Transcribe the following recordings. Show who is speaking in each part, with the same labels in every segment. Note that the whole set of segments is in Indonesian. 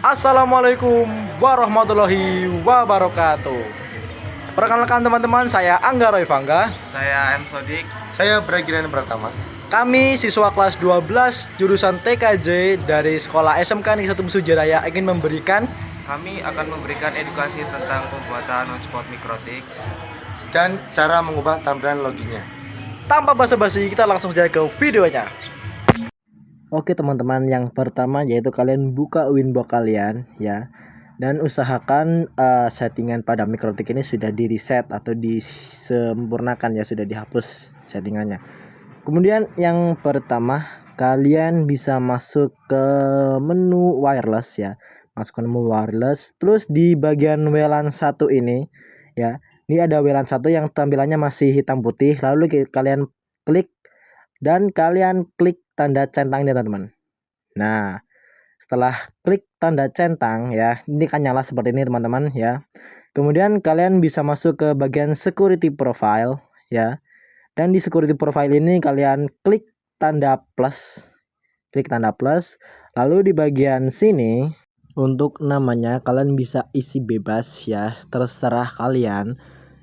Speaker 1: Assalamualaikum warahmatullahi wabarakatuh. Perkenalkan teman-teman, saya Angga Roy Fangga.
Speaker 2: Saya M. Sodik.
Speaker 3: Saya Bragilan Pratama.
Speaker 1: Kami siswa kelas 12 jurusan TKJ dari Sekolah SMK Negeri 1 Mesujaraya
Speaker 2: Kami akan memberikan edukasi tentang pembuatan hotspot mikrotik
Speaker 3: dan cara mengubah tampilan loginnya.
Speaker 1: Tanpa basa-basi, kita langsung saja ke videonya. Oke teman-teman, yang pertama yaitu kalian buka Winbox kalian ya, dan usahakan settingan pada mikrotik ini sudah di reset atau disempurnakan ya, sudah dihapus settingannya. Kemudian yang pertama, kalian bisa masuk ke menu wireless ya, masuk ke menu wireless, terus di bagian WLAN 1 ini ya, ini ada WLAN 1 yang tampilannya masih hitam putih, lalu kalian klik dan kalian klik tanda centang ini teman-teman. Nah, setelah klik tanda centang ya, ini kan nyala seperti ini teman-teman ya. Kemudian kalian bisa masuk ke bagian security profile ya. Dan di security profile ini kalian klik tanda plus. Klik tanda plus. Lalu di bagian sini untuk namanya kalian bisa isi bebas ya, terserah kalian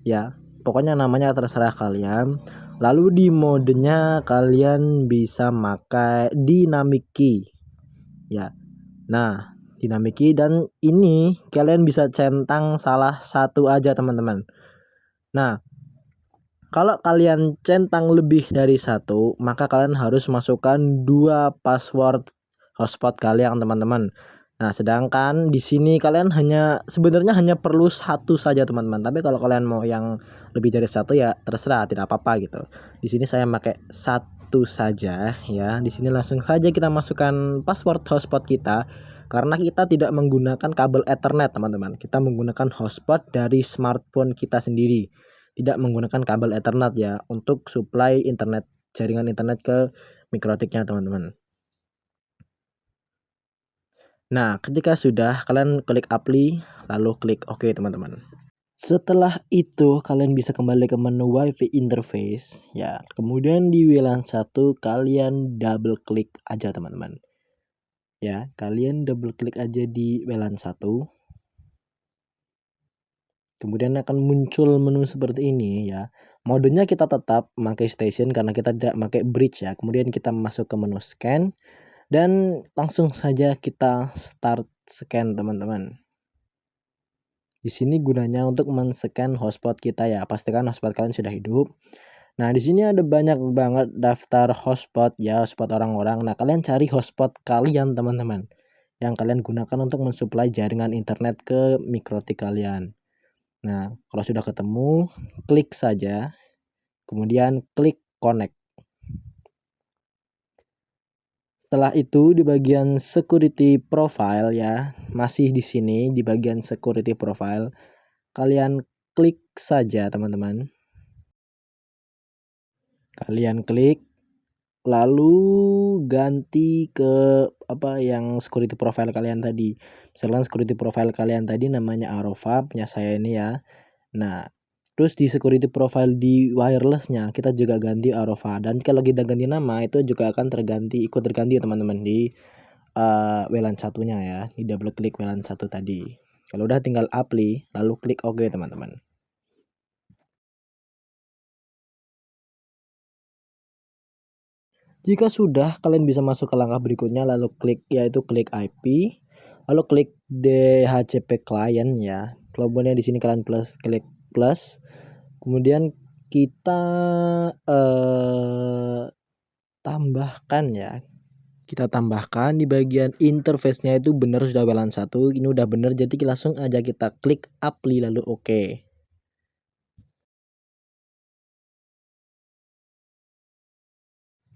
Speaker 1: ya. Pokoknya namanya terserah kalian. Lalu di modenya kalian bisa pakai dynamic key ya. Nah, dynamic key, dan ini kalian bisa centang salah satu aja teman-teman. Nah, kalau kalian centang lebih dari satu, maka kalian harus masukkan 2 password hotspot kalian teman-teman. Nah, sedangkan di sini kalian sebenarnya hanya perlu satu saja teman-teman. Tapi kalau kalian mau yang lebih dari satu ya terserah, tidak apa-apa gitu. Di sini saya pakai satu saja ya. Di sini langsung saja kita masukkan password hotspot kita, karena kita tidak menggunakan kabel Ethernet teman-teman. Kita menggunakan hotspot dari smartphone kita sendiri, tidak menggunakan kabel Ethernet ya, untuk supply internet, jaringan internet ke mikrotiknya teman-teman. Nah, ketika sudah, kalian klik apply, lalu klik OK teman-teman. Setelah itu kalian bisa kembali ke menu WiFi interface ya. Kemudian di WLAN 1 kalian double klik aja teman-teman. Ya, kalian double klik aja di WLAN 1. Kemudian akan muncul menu seperti ini ya. Modenya kita tetap pakai station karena kita tidak pakai bridge ya. Kemudian kita masuk ke menu scan dan langsung saja kita start scan teman-teman. Di sini gunanya untuk men-scan hotspot kita ya. Pastikan hotspot kalian sudah hidup. Nah, di sini ada banyak banget daftar hotspot ya, hotspot orang-orang. Nah, kalian cari hotspot kalian teman-teman, yang kalian gunakan untuk mensuplai jaringan internet ke mikrotik kalian. Nah, kalau sudah ketemu, klik saja. Kemudian klik connect. Setelah itu di bagian security profile ya, masih di sini di bagian security profile, kalian klik saja teman-teman. Kalian klik, lalu ganti ke yang security profile kalian tadi. Misalkan security profile kalian tadi namanya Arova, punya saya ini ya. Nah, terus di security profile di wirelessnya kita juga ganti Arova, dan kalau kita ganti nama itu juga akan ikut terganti teman-teman di WLAN satunya ya. Di double klik WLAN 1 tadi. Kalau udah tinggal apply lalu klik OK teman-teman. Jika sudah, kalian bisa masuk ke langkah berikutnya, lalu klik klik IP, lalu klik DHCP client ya. Kemudian di sini kalian klik plus. Kemudian kita tambahkan ya. Kita tambahkan di bagian interface-nya itu benar sudah WLAN 1. Ini udah benar, jadi langsung aja kita klik apply lalu OK.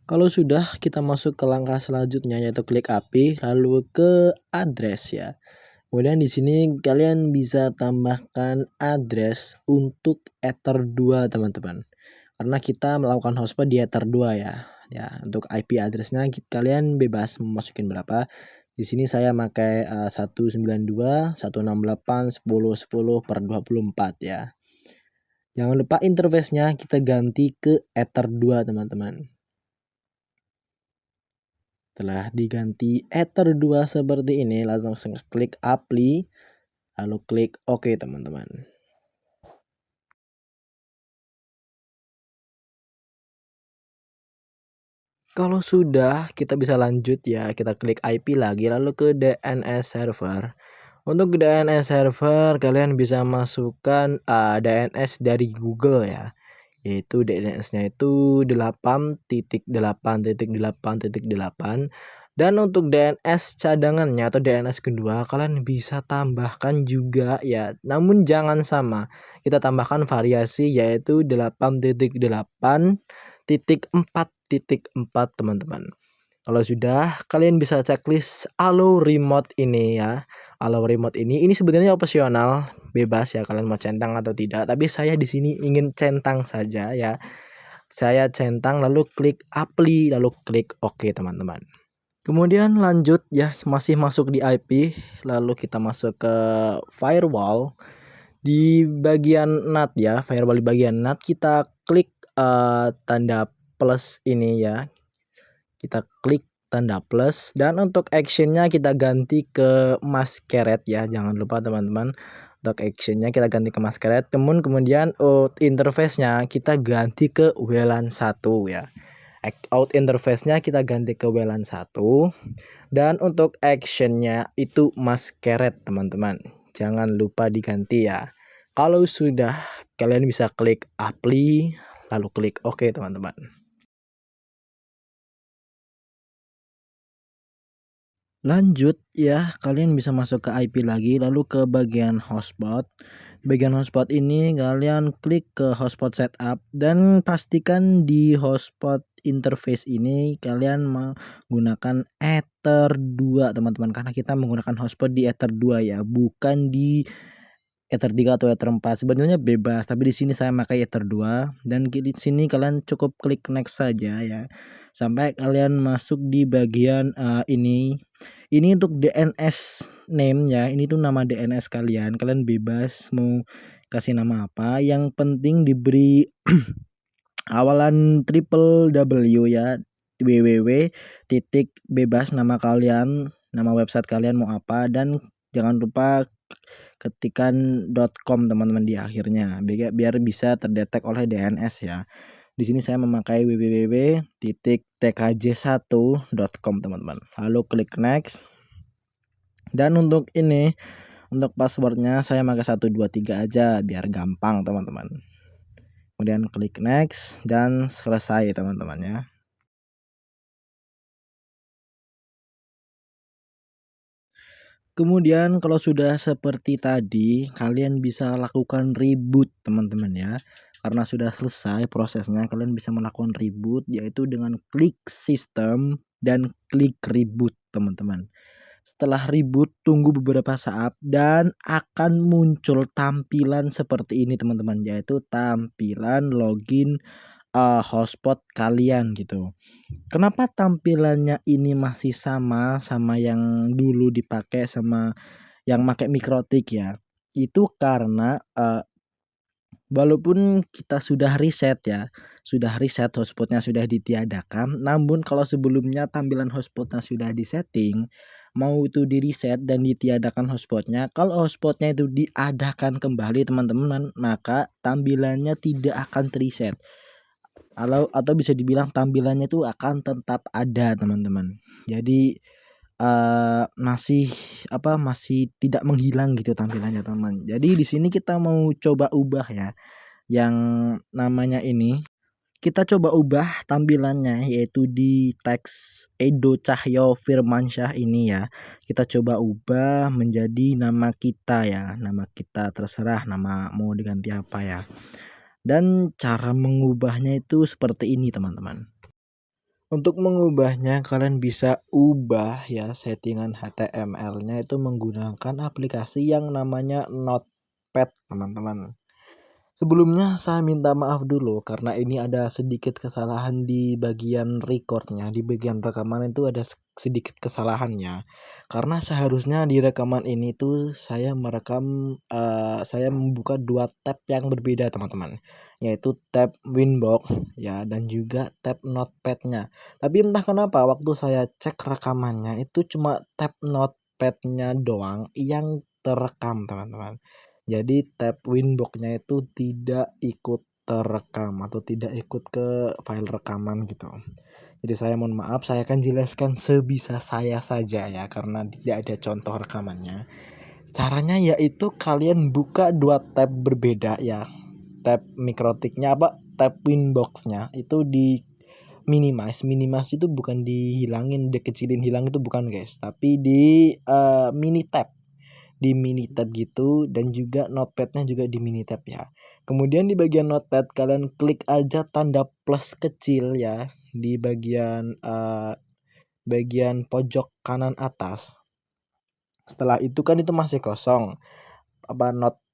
Speaker 1: Kalau sudah, kita masuk ke langkah selanjutnya yaitu klik API lalu ke address ya. Kemudian di sini kalian bisa tambahkan address untuk Ether 2 teman-teman. Karena kita melakukan hotspot di Ether 2 ya. Ya, untuk IP addressnya kalian bebas masukin berapa. Di sini saya pakai 192.168.10.10/24 ya. Jangan lupa interface-nya kita ganti ke Ether 2 teman-teman. Setelah diganti Ether 2 seperti ini, langsung klik apply, lalu klik OK teman-teman. Kalau sudah, kita bisa lanjut ya, kita klik IP lagi lalu ke DNS server. Untuk DNS server kalian bisa masukkan DNS dari Google ya. Yaitu DNS-nya itu 8.8.8.8 dan untuk DNS cadangannya atau DNS kedua kalian bisa tambahkan juga ya, namun jangan sama, kita tambahkan variasi yaitu 8.8.4.4 teman-teman. Kalau sudah, kalian bisa checklist allow remote ini ya. Allow remote ini sebenarnya opsional, bebas ya kalian mau centang atau tidak, tapi saya di sini ingin centang saja ya. Saya centang lalu klik apply lalu klik OK teman-teman. Kemudian lanjut ya, masih masuk di IP, lalu kita masuk ke firewall. Di bagian NAT ya, firewall di bagian NAT kita klik tanda plus ini ya. Kita klik tanda plus dan untuk actionnya kita ganti ke masquerade ya, jangan lupa teman-teman. Untuk actionnya kita ganti ke masquerade, kemudian out interface-nya kita ganti ke WLAN 1 ya. Out interface-nya kita ganti ke WLAN 1 dan untuk actionnya itu masquerade teman-teman. Jangan lupa diganti ya. Kalau sudah, kalian bisa klik apply lalu klik OK teman-teman. Lanjut ya, kalian bisa masuk ke IP lagi lalu ke bagian hotspot. Bagian hotspot ini kalian klik ke hotspot setup dan pastikan di hotspot interface ini kalian menggunakan Ether 2 teman-teman, karena kita menggunakan hotspot di Ether 2 ya, bukan di Ether 3 atau Ether 4. Sebenarnya bebas, tapi di sini saya pakai Ether 2 dan di sini kalian cukup klik next saja ya. Sampai kalian masuk di bagian ini. Ini untuk DNS name ya. Ini tuh nama DNS kalian. Kalian bebas mau kasih nama apa. Yang penting diberi awalan triple W ya. www titik bebas nama kalian, nama website kalian mau apa, dan jangan lupa ketikan .com teman-teman di akhirnya biar bisa terdetek oleh DNS ya. Di sini saya memakai www.tkj1.com teman-teman. Lalu klik next. Dan untuk ini, untuk passwordnya saya pakai 123 aja biar gampang teman-teman. Kemudian klik next dan selesai teman-teman ya. Kemudian kalau sudah seperti tadi, kalian bisa lakukan reboot teman-teman ya. Karena sudah selesai prosesnya, kalian bisa melakukan reboot yaitu dengan klik sistem dan klik reboot teman-teman. Setelah reboot, tunggu beberapa saat dan akan muncul tampilan seperti ini teman-teman, yaitu tampilan login hotspot kalian gitu. Kenapa tampilannya ini masih sama yang dulu dipakai sama yang pakai Mikrotik ya? Itu karena walaupun kita sudah reset ya, hotspotnya sudah ditiadakan, namun kalau sebelumnya tampilan hotspotnya sudah disetting, mau itu di reset dan ditiadakan hotspotnya, kalau hotspotnya itu diadakan kembali teman-teman, maka tampilannya tidak akan reset. Atau bisa dibilang tampilannya itu akan tetap ada teman-teman. Jadi masih tidak menghilang gitu tampilannya teman. Jadi di sini kita mau coba ubah ya, yang namanya ini kita coba ubah tampilannya yaitu di teks Edo Cahyo Firmansyah ini ya. Kita coba ubah menjadi nama kita ya, nama kita, terserah nama mau diganti apa ya. Dan cara mengubahnya itu seperti ini teman-teman. Untuk mengubahnya kalian bisa ubah ya settingan HTML-nya itu menggunakan aplikasi yang namanya Notepad teman-teman. Sebelumnya saya minta maaf dulu karena ini ada sedikit kesalahan di bagian recordnya, di bagian rekaman itu ada sedikit kesalahannya. Karena seharusnya di rekaman ini tuh saya saya membuka 2 tab yang berbeda teman-teman, yaitu tab Winbox ya dan juga tab Notepad-nya. Tapi entah kenapa waktu saya cek rekamannya itu cuma tab Notepad-nya doang yang terekam teman-teman. Jadi tab Winbox-nya itu tidak ikut terekam atau tidak ikut ke file rekaman gitu. Jadi saya mohon maaf, saya akan jelaskan sebisa saya saja ya karena tidak ada contoh rekamannya. Caranya yaitu kalian buka 2 tab berbeda ya. Tab Mikrotiknya tab Winbox-nya itu di minimize. Minimize itu bukan dihilangin, dikecilin, hilang itu bukan guys, tapi di mini tab. Di mini tab gitu dan juga notepadnya juga di mini tab ya. Kemudian di bagian notepad kalian klik aja tanda plus kecil ya di bagian pojok kanan atas. Setelah itu kan itu masih kosong,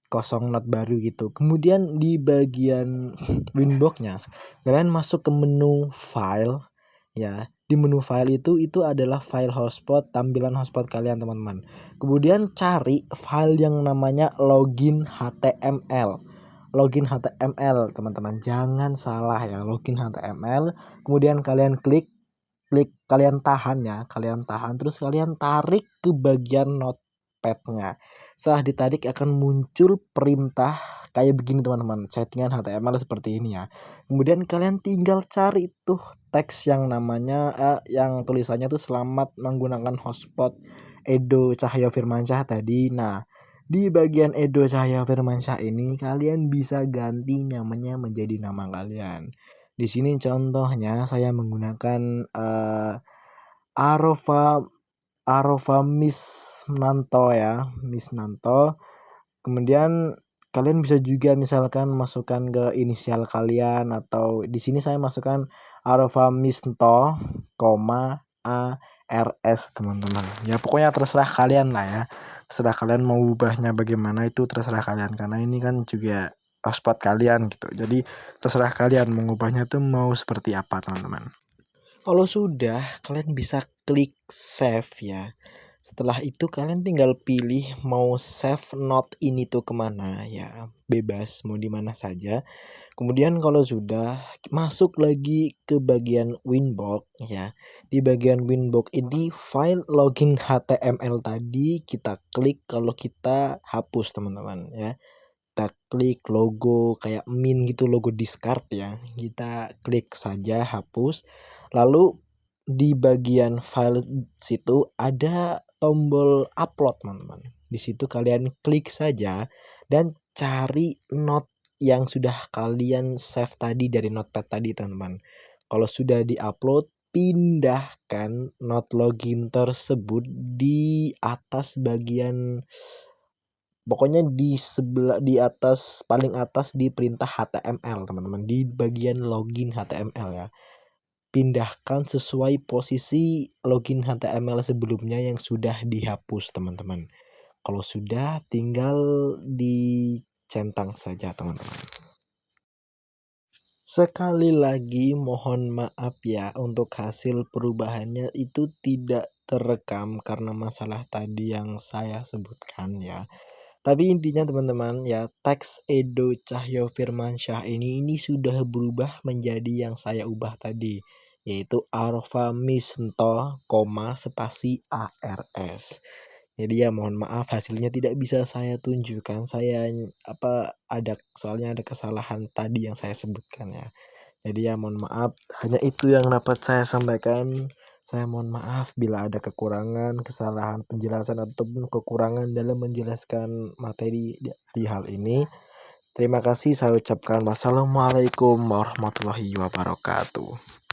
Speaker 1: kosong not baru gitu. Kemudian di bagian Winbox-nya kalian masuk ke menu file ya. Di menu file itu adalah file hotspot, tampilan hotspot kalian teman-teman. Kemudian cari file yang namanya login HTML. Login HTML teman-teman, jangan salah ya, login HTML. Kemudian kalian klik kalian tahan ya, kalian tahan terus kalian tarik ke bagian notepadnya. Setelah ditarik akan muncul perintah kayak begini teman-teman, settingan HTML seperti ini ya. Kemudian kalian tinggal cari tuh teks yang namanya yang tulisannya tuh selamat menggunakan hotspot Edo Cahyo Firmansyah tadi. Nah, di bagian Edo Cahyo Firmansyah ini kalian bisa ganti namanya menjadi nama kalian. Di sini contohnya saya menggunakan Arova Misnanto ya, Misnanto. Kemudian kalian bisa juga misalkan masukkan ke inisial kalian atau di sini saya masukkan Arova Misnto, ARS teman-teman. Ya pokoknya terserah kalian lah ya. Terserah kalian mau ubahnya bagaimana itu terserah kalian karena ini kan juga hotspot kalian gitu. Jadi terserah kalian mengubahnya tuh mau seperti apa teman-teman. Kalau sudah kalian bisa klik save ya. Setelah itu kalian tinggal pilih mau save note ini tuh kemana ya, bebas mau di mana saja. Kemudian kalau sudah masuk lagi ke bagian Winbox ya. Di bagian Winbox ini file login HTML tadi kita klik kalau kita hapus teman-teman ya. Kita klik logo kayak min gitu, logo discard ya. Kita klik saja hapus. Lalu di bagian file situ ada tombol upload teman-teman. Di situ kalian klik saja dan cari note yang sudah kalian save tadi dari notepad tadi teman-teman. Kalau sudah di-upload, pindahkan note login tersebut di atas bagian, pokoknya di atas, paling atas di perintah HTML teman-teman, di bagian login HTML ya. Pindahkan sesuai posisi login HTML sebelumnya yang sudah dihapus teman-teman. Kalau sudah tinggal dicentang saja teman-teman. Sekali lagi mohon maaf ya untuk hasil perubahannya itu tidak terekam karena masalah tadi yang saya sebutkan ya. Tapi intinya teman-teman ya, teks Edo Cahyo Firmansyah ini sudah berubah menjadi yang saya ubah tadi, yaitu Arfa Misnto, spasi ARS. Jadi ya mohon maaf hasilnya tidak bisa saya tunjukkan. Soalnya ada kesalahan tadi yang saya sebutkan ya. Jadi ya mohon maaf, hanya itu yang dapat saya sampaikan. Saya mohon maaf bila ada kekurangan, kesalahan penjelasan ataupun kekurangan dalam menjelaskan materi di hal ini. Terima kasih saya ucapkan wassalamualaikum warahmatullahi wabarakatuh.